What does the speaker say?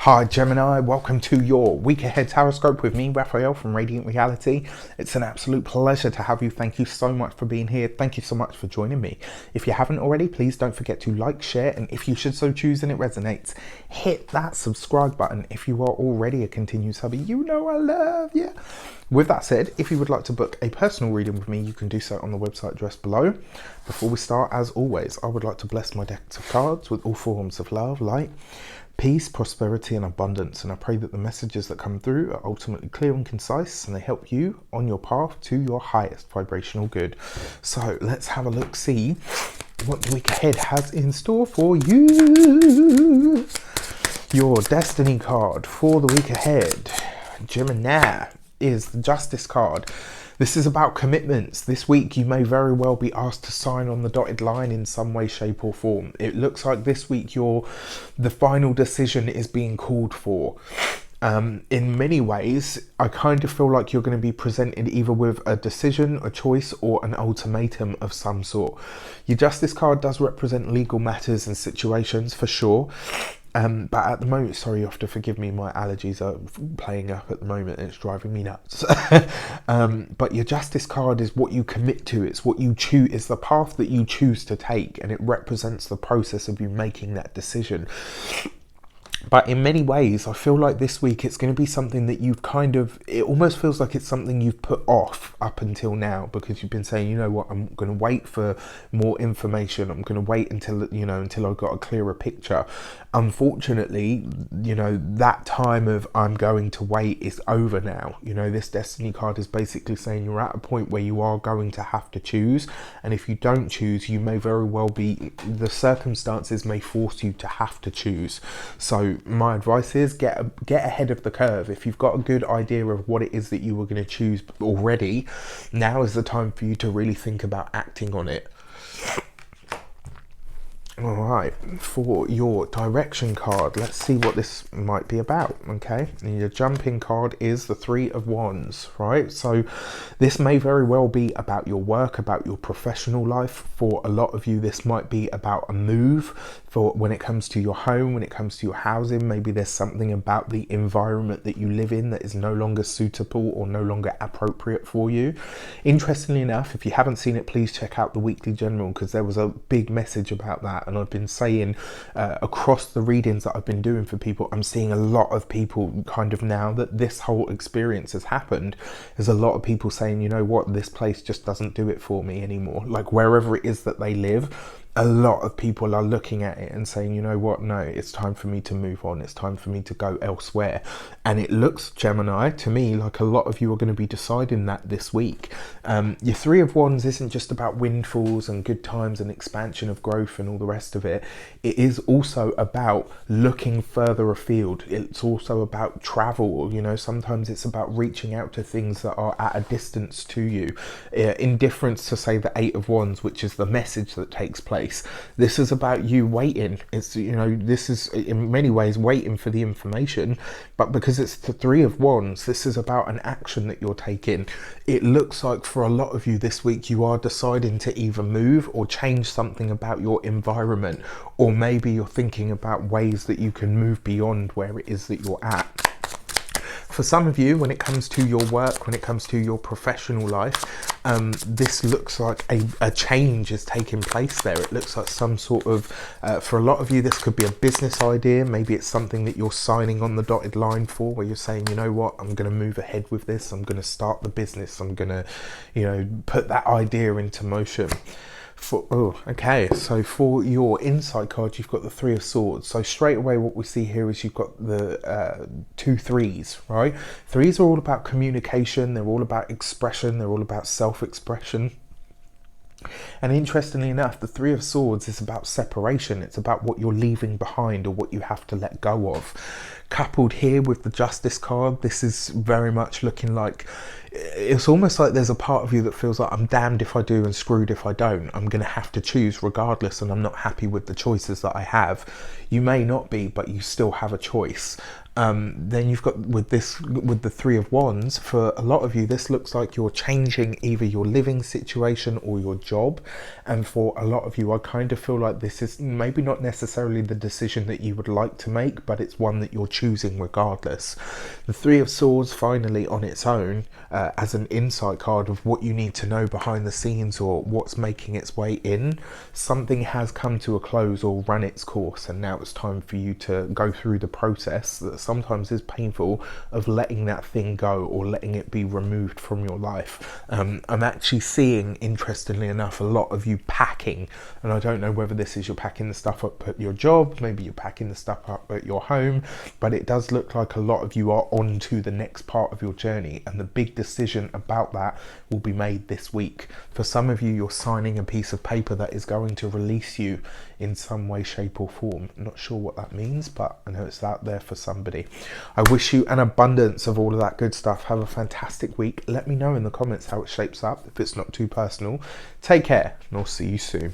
Hi Gemini, welcome to your week ahead horoscope with me, Raphael from Radiant Reality. It's an absolute pleasure to have you. Thank you so much for being here. Thank you so much for joining me. If you haven't already, please don't forget to like, share, and if you should so choose and it resonates, hit that subscribe button. If you are already a continued subby, you know I love you. With that said, if you would like to book a personal reading with me, you can do so on the website address below. Before we start, as always, I would like to bless my decks of cards with all forms of love, light, peace, prosperity, and abundance. And I pray that the messages that come through are ultimately clear and concise, and they help you on your path to your highest vibrational good. So let's have a look, see what the week ahead has in store for you. Your destiny card for the week ahead, Gemini, is the Justice card. This is about commitments. This week you may very well be asked to sign on the dotted line in some way, shape or form. It looks like this week the final decision is being called for. In many ways, I kind of feel like you're going to be presented either with a decision, a choice, or an ultimatum of some sort. Your Justice card does represent legal matters and situations for sure. But at the moment, sorry, you have to forgive me, my allergies are playing up at the moment and it's driving me nuts. But your Justice card is what you commit to. It's what you choose, it's the path that you choose to take, and it represents the process of you making that decision. But in many ways, I feel like this week it's going to be something that you've it almost feels like it's something you've put off up until now, because you've been saying, you know what, I'm going to wait for more information. I'm going to wait until I've got a clearer picture. Unfortunately, that time of I'm going to wait is over now. This Destiny card is basically saying you're at a point where you are going to have to choose. And if you don't choose, you may very well the circumstances may force you to have to choose. So my advice is get ahead of the curve. If you've got a good idea of what it is that you were going to choose already, now is the time for you to really think about acting on it. All right, for your direction card, let's see what this might be about, okay? And your jumping card is the Three of Wands, right? So this may very well be about your work, about your professional life. For a lot of you, this might be about a move. For when it comes to your home, when it comes to your housing, maybe there's something about the environment that you live in that is no longer suitable or no longer appropriate for you. Interestingly enough, if you haven't seen it, please check out the Weekly General, because there was a big message about that. And I've been saying across the readings that I've been doing for people, I'm seeing a lot of people kind of, now that this whole experience has happened, there's a lot of people saying, you know what, this place just doesn't do it for me anymore. Like wherever it is that they live, a lot of people are looking at it and saying, you know what, no, it's time for me to move on. It's time for me to go elsewhere. And it looks, Gemini, to me like a lot of you are going to be deciding that this week. Your Three of Wands isn't just about windfalls and good times and expansion of growth and all the rest of it. It is also about looking further afield. It's also about travel. Sometimes it's about reaching out to things that are at a distance to you. In difference to, say, the Eight of Wands, which is the message that takes place. This is about you waiting. It's, this is in many ways waiting for the information, but because it's the Three of Wands, this is about an action that you're taking. It looks like for a lot of you this week, you are deciding to either move or change something about your environment, or maybe you're thinking about ways that you can move beyond where it is that you're at. For some of you, when it comes to your work, when it comes to your professional life, this looks like a change is taking place there. It looks like some sort of, for a lot of you, this could be a business idea. Maybe it's something that you're signing on the dotted line for, where you're saying, you know what, I'm going to move ahead with this. I'm going to start the business. I'm going to, put that idea into motion. So for your insight card, you've got the Three of Swords. So straight away what we see here is you've got the two threes, right? Threes are all about communication. They're all about expression. They're all about self-expression. And interestingly enough, the Three of Swords is about separation. It's about what you're leaving behind or what you have to let go of. Coupled here with the Justice card, this is very much looking like it's almost like there's a part of you that feels like I'm damned if I do and screwed if I don't. I'm going to have to choose regardless, and I'm not happy with the choices that I have. You may not be, but you still have a choice. Then you've got with the Three of Wands, for a lot of you this looks like you're changing either your living situation or your job, and for a lot of you I kind of feel like this is maybe not necessarily the decision that you would like to make, but it's one that you're choosing regardless. The Three of Swords finally on its own, as an insight card of what you need to know behind the scenes or what's making its way in. Something has come to a close or run its course, and now it's time for you to go through the process that sometimes is painful of letting that thing go or letting it be removed from your life. I'm actually seeing, interestingly enough, a lot of you packing, and I don't know whether this is you're packing the stuff up at your job, maybe you're packing the stuff up at your home, but it does look like a lot of you are on to the next part of your journey, and the big decision about that will be made this week. For some of you, you're signing a piece of paper that is going to release you in some way, shape or form. I'm not sure what that means, but I know it's out there for somebody. I wish you an abundance of all of that good stuff. Have a fantastic week. Let me know in the comments how it shapes up, if it's not too personal. Take care, and I'll see you soon.